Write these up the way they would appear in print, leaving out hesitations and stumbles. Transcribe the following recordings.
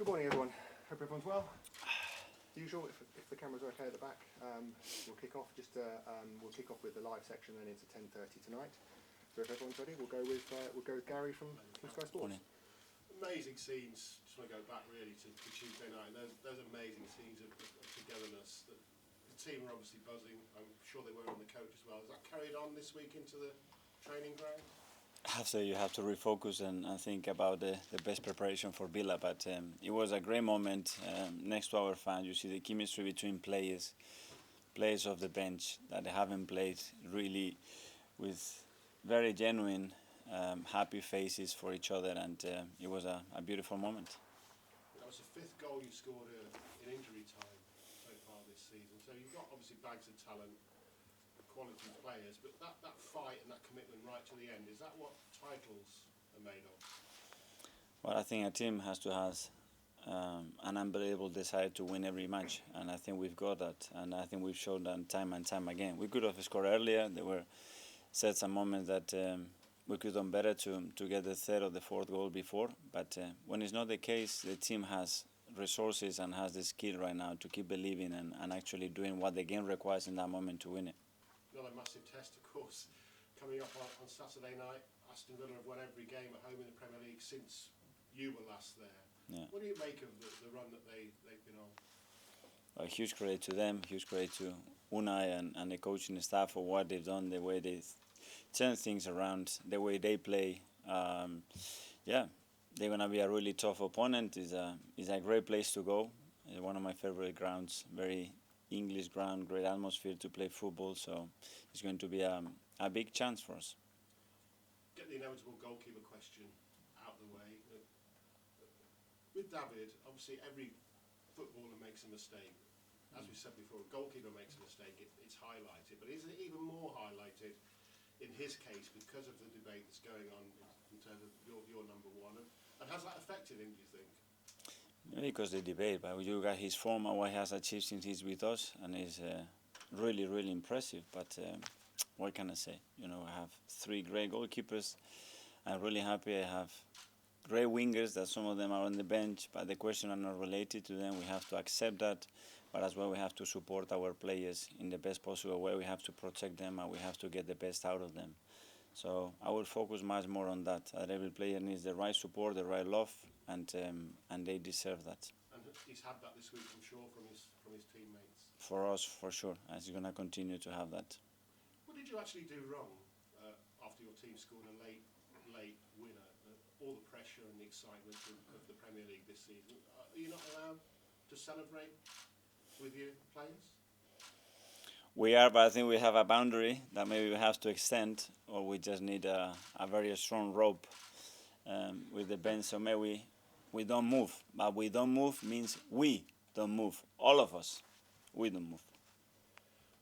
morning, everyone. Hope everyone's well. Usual, if the camera's okay at the back, we'll kick off. We'll kick off with the live section, then into 10:30 tonight. So if everyone's ready, we'll go with Gary from Sky Sports. Morning. Amazing scenes. Just want to go back really to Tuesday night. Those amazing scenes of togetherness. The team are obviously buzzing. I'm sure they were on the coach as well. Is that carried on this week into the training ground? After you have to refocus and think about the best preparation for Villa, but it was a great moment next to our fans. You see the chemistry between players of the bench that haven't played really with very genuine, happy faces for each other, and it was a beautiful moment. That was the fifth goal you scored in injury time so far this season. So you've got obviously bags of talent, quality players, but that fight and that commitment right to the end, is that what titles are made of? Well, I think a team has to have an unbelievable desire to win every match, and I think we've got that, and I think we've shown that time and time again. We could have scored earlier. There were certain moments that we could have done better to get the third or the fourth goal before, but when it's not the case, the team has resources and has the skill right now to keep believing and actually doing what the game requires in that moment to win it. Another massive test, of course, coming up on Saturday night. Aston Villa have won every game at home in the Premier League since you were last there. Yeah. What do you make of the run that they've been on? A huge credit to them, huge credit to Unai and the coaching staff for what they've done, the way they turn things around, the way they play. They're going to be a really tough opponent. It's a great place to go. It's one of my favorite grounds, very English ground, great atmosphere to play football, so it's going to be a big chance for us. Get the inevitable goalkeeper question out of the way. With David, obviously every footballer makes a mistake. As we said before, a goalkeeper makes a mistake, it's highlighted, but is it even more highlighted in his case because of the debate that's going on in terms of your number one? And has that affected him, do you think? Because the debate, but you got his form and what he has achieved since he's with us, and it's really, really impressive. But what can I say? I have three great goalkeepers. I'm really happy. I have great wingers that some of them are on the bench, but the question are not related to them. We have to accept that, but as well we have to support our players in the best possible way. We have to protect them and we have to get the best out of them. So I will focus much more on that. Every player needs the right support, the right love, and they deserve that. And he's had that this week, I'm sure, from his teammates. For us, for sure, and he's going to continue to have that. What did you actually do wrong after your team scored a late winner? All the pressure and the excitement of the Premier League this season. Are you not allowed to celebrate with your players? We are, but I think we have a boundary that maybe we have to extend, or we just need a very strong rope with the bench, so maybe we don't move. But we don't move means we don't move. All of us, we don't move.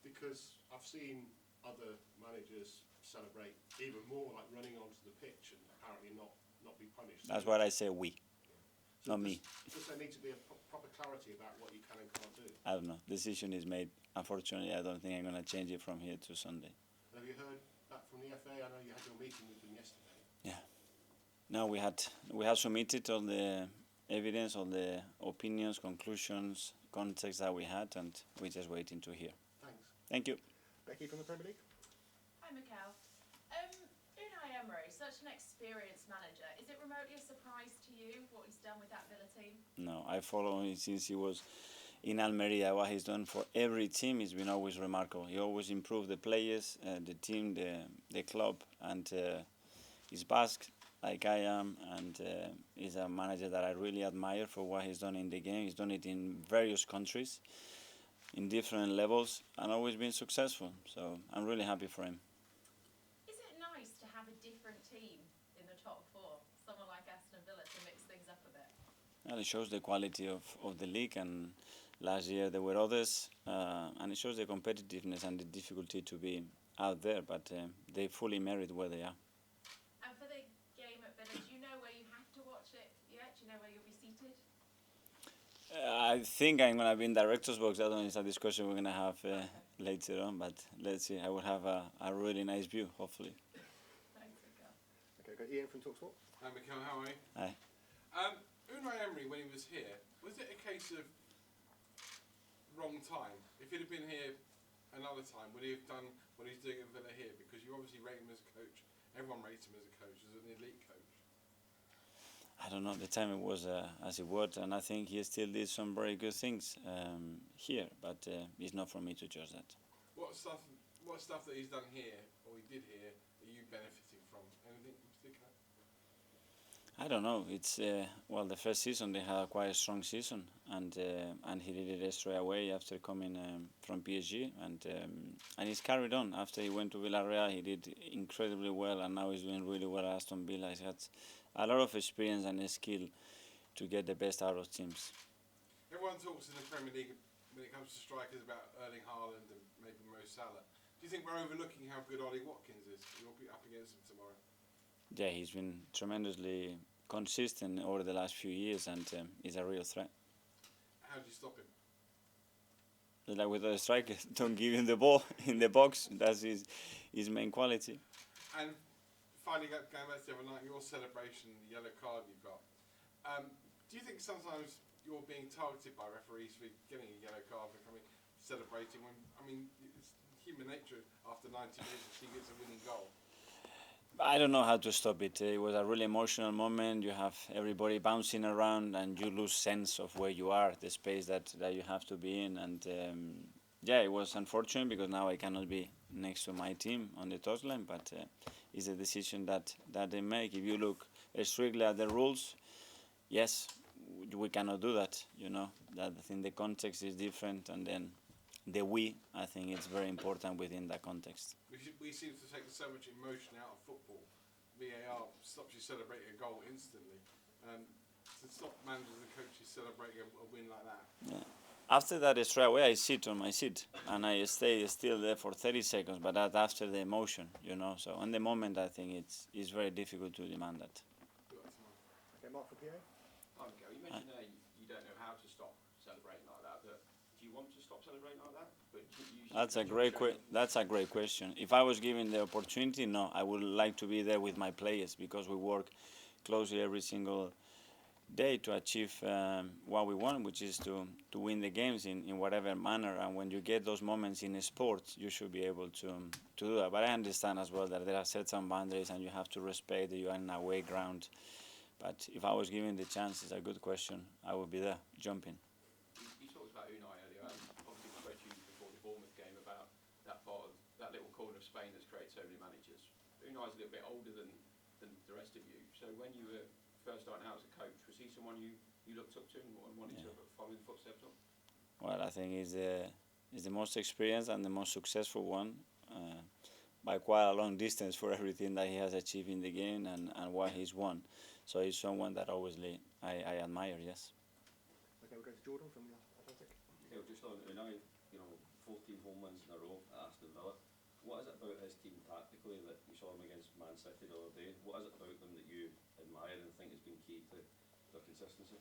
Because I've seen other managers celebrate even more, like running onto the pitch and apparently not be punished. That's what I say, we, so not me. Does there need to be a proper clarity about what you can and can't do? I don't know. Decision is made. Unfortunately, I don't think I'm going to change it from here to Sunday. Have you heard back from the FA? I know you had your meeting with them yesterday. Yeah. No, we have submitted all the evidence, all the opinions, conclusions, context that we had, and we're just waiting to hear. Thanks. Thank you. Becky from the Premier League. Hi, Mikel. Unai Emery, such an experienced manager. Is it remotely a surprise to you what he's done with that Villa team? No, I follow him since he was in Almeria. What he's done for every team has been always remarkable. He always improved the players, the team, the club, and he's Basque like I am, and he's a manager that I really admire for what he's done in the game. He's done it in various countries, in different levels, and always been successful. So I'm really happy for him. Is it nice to have a different team in the top four? Someone like Aston Villa to mix things up a bit? Well, it shows the quality of the league, and last year there were others, and it shows the competitiveness and the difficulty to be out there, but they fully merit where they are. And for the game at Villa, do you know where you have to watch it yet? Do you know where you'll be seated? I think I'm going to be in director's box. I don't know if it's a discussion we're going to have later on, but let's see. I will have a really nice view, hopefully. Thanks, Mikel. Okay, got Ian from TalkSport. Hi, Mikel, how are you? Hi. Unai Emery, when he was here, was it a case of wrong time? If he'd have been here another time, would he have done what he's doing at Villa here? Because you obviously rate him as a coach. Everyone rates him as a coach, as an elite coach. I don't know, the time it was as it was, and I think he still did some very good things here, but it's not for me to judge that. What stuff that he's done here, or he did here, are you benefiting from? Anything in particular? I don't know. It's well, the first season they had a quite a strong season, and he did it straight away after coming from PSG, and he's carried on. After he went to Villarreal, he did incredibly well, and now he's doing really well at Aston Villa. He's had a lot of experience and skill to get the best out of teams. Everyone talks in the Premier League when it comes to strikers about Erling Haaland and maybe Mo Salah. Do you think we're overlooking how good Ollie Watkins is? You'll be up against him tomorrow. Yeah, he's been tremendously consistent over the last few years, and he's a real threat. How do you stop him? Like with the striker, don't give him the ball in the box. That's his main quality. And finally, going back to the other night, your celebration, the yellow card you got. Do you think sometimes you're being targeted by referees for getting a yellow card for celebrating when, I mean, it's human nature after 90 minutes he gets a winning goal? I don't know how to stop it. It was a really emotional moment. You have everybody bouncing around, and you lose sense of where you are, the space that you have to be in. And yeah, it was unfortunate because now I cannot be next to my team on the touchline. But it's a decision that they make. If you look strictly at the rules, yes, we cannot do that. You know that I think the context is different, and then the I think it's very important within that context. We seem to take so much emotion out of football. VAR stops you celebrating a goal instantly. To stop managers and coaches celebrating a win like that. Yeah. After that, straight away, I sit on my seat and I stay still there for 30 seconds. But that's after the emotion, you know. So on the moment, I think it's very difficult to demand that. Okay, Mark for PA. Hi, Mikel. You mentioned you don't know how to stop celebrating like that. But do you want to stop celebrating like that? That's a great question. If I was given the opportunity, no, I would like to be there with my players because we work closely every single day to achieve what we want, which is to win the games in whatever manner. And when you get those moments in sports, you should be able to do that. But I understand as well that there are certain boundaries and you have to respect that you are in a away ground. But if I was given the chance, it's a good question. I would be there, jumping. You talked about Unai earlier, and obviously we spoke to you before the Bournemouth game about that part of that little corner of Spain that's created so many managers. Unai's a little bit older than the rest of you. So when you were first starting out as a coach, was he someone you looked up to and wanted to follow in the footsteps of? Well, I think he's the most experienced and the most successful one by quite a long distance for everything that he has achieved in the game and what he's won. So he's someone that obviously I admire, yes. Okay, we'll go to Jordan from Atlantic. Yeah, just on Unai, 14 home wins in a row at Aston Villa. What is it about his team tactically that you saw him against Man City the other day? What is it about them that you admire and think has been key to their consistency?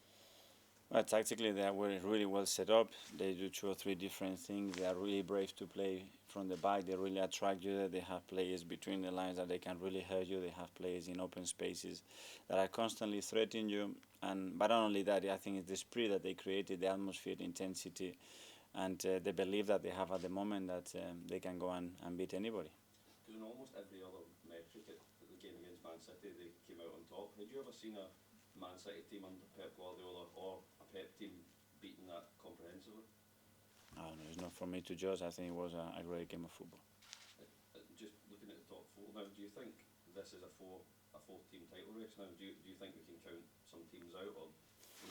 Well, tactically they are really well set up. They do 2 or 3 different things. They are really brave to play from the back. They really attract you. They have players between the lines that they can really hurt you. They have players in open spaces that are constantly threatening you. But not only that, I think it's the spirit that they created, the atmosphere, the intensity, and the belief that they have at the moment that they can go and beat anybody. Because in almost every other metric at the game against Man City, they came out on top. Had you ever seen a Man City team under Pep Guardiola or a Pep team beating that comprehensively? Oh, no, it's not for me to judge. I think it was a great game of football. Just looking at the top 4 now, do you think this is a 4-team title race now? Do you think we can count some teams out, or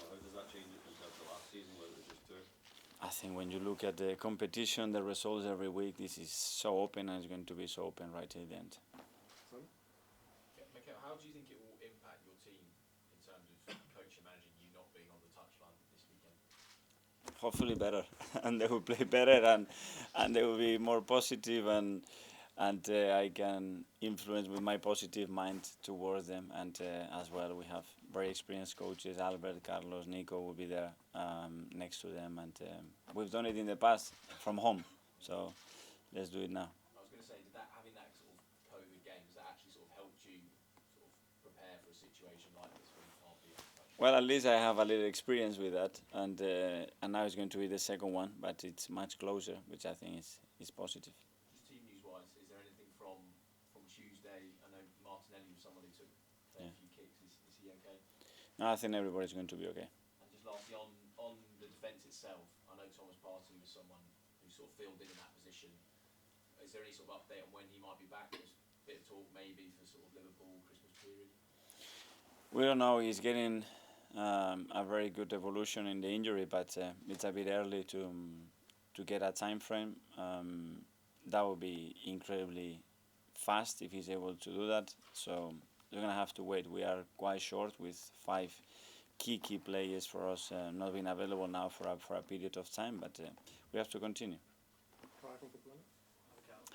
how does that change it compared to last season where it was just 2? I think when you look at the competition, the results every week, this is so open and it's going to be so open right till the end. Mikel, how do you think it will impact your team in terms of coaching, managing you not being on the touchline this weekend? Hopefully better, and they will play better, and they will be more positive, and I can influence with my positive mind towards them. And as well, we have very experienced coaches. Albert, Carlos, Nico will be there next to them, and we've done it in the past from home. So let's do it now. I was going to say, having that sort of COVID game, does that actually sort of helped you sort of prepare for a situation like this when you can't be on the touchline? Well, at least I have a little experience with that, and now it's going to be the second one, but it's much closer, which I think is positive. Just team news-wise, is there anything from Tuesday? I know Martinelli was someone who took a fair few kicks. Is he okay? No, I think everybody's going to be okay. And just lastly, on the defence itself, I know Thomas Partey was someone who sort of filled in that position. Is there any sort of update on when he might be back? There's a bit of talk maybe for sort of Liverpool Christmas period. We don't know. He's getting a very good evolution in the injury, but it's a bit early to get a time frame. That would be incredibly fast if he's able to do that. So we're gonna have to wait. We are quite short with 5 key players for us not being available now for a period of time, but we have to continue.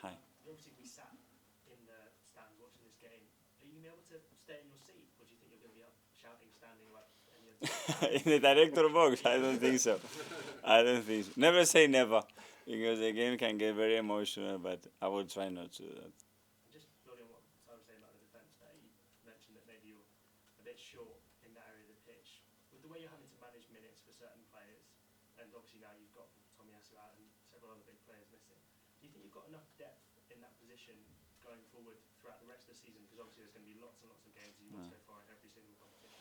Hi. You obviously be sat in the stands watching this game. Are you going to be able to stay in your seat, or do you think you're going to be up shouting, standing like any other? In the director box? I don't think so. I don't think so. Never say never, because the game can get very emotional, but I will try not to do that. Just building on what Simon was saying about the defence there, you mentioned that maybe you're a bit short in that area of the pitch. With the way you're having to manage minutes for certain players, and obviously now you've got Tommy Asu out and several other big players missing, do you think you've got enough depth in that position going forward throughout the rest of the season? Because obviously there's going to be lots and lots of games and you must go far in every single competition.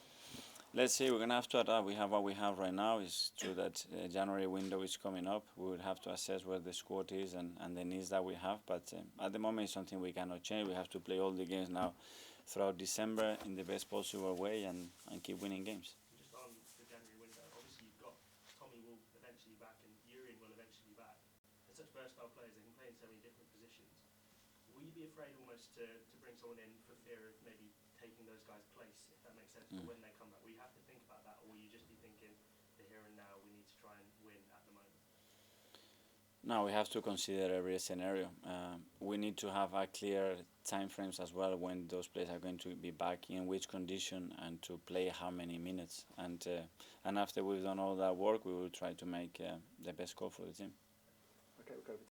Let's see, we're going to have to adapt. We have what we have right now. It's true that the January window is coming up. We will have to assess where the squad is and the needs that we have. But at the moment, it's something we cannot change. We have to play all the games now throughout December in the best possible way and keep winning games. Just on the January window, obviously you've got Tommy will eventually be back and Urian will eventually be back. They're such versatile players, they can play in so many different positions. Will you be afraid almost to bring someone in for fear of maybe taking those guys' place, if that makes sense, for when they come back? Will you have to think about that, or will you just be thinking, the here and now, we need to try and win at the moment? No, we have to consider every scenario. We need to have a clear time frames as well when those players are going to be back, in which condition, and to play how many minutes. And after we've done all that work, we will try to make the best call for the team. Okay, we'll go over